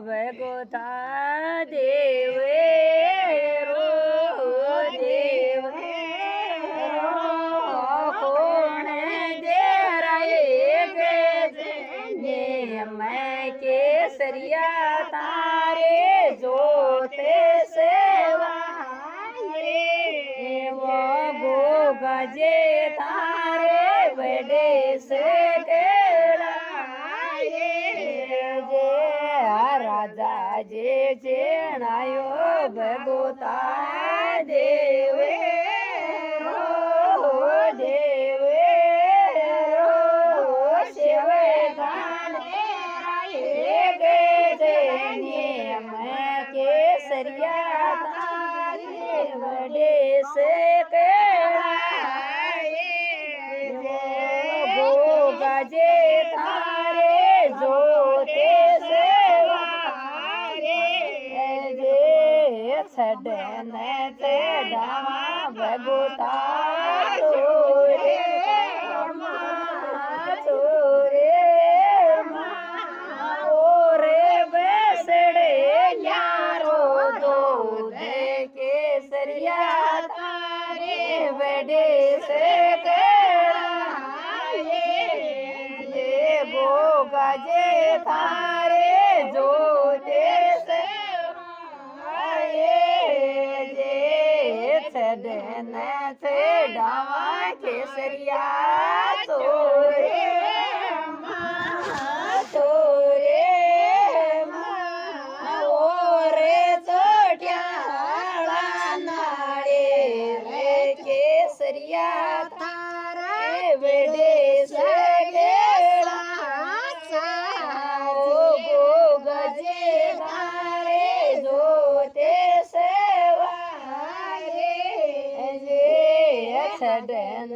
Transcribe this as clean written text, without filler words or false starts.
ભગોતા દેવે રો દેવે કોણ દેરાય કે मैं केसरिया तारे जोते सेवा वो गजे तारे बड़े से केड़ा जे राजा जे चेणायो भगोता देवे देवे शिवे दान मैं केसरिया तारे बड़े से वो गजे तारे जोते जे छड़न चढ़ावा भगोता छोरे छोरे केसरिया तारे बड़े से ये वो गजे तारे जोते से जे छड़न चढ़ावा केसरिया छोरे छोरे केसरिया तारे बड़े से गो गजे तारे जोते सेवा छड़न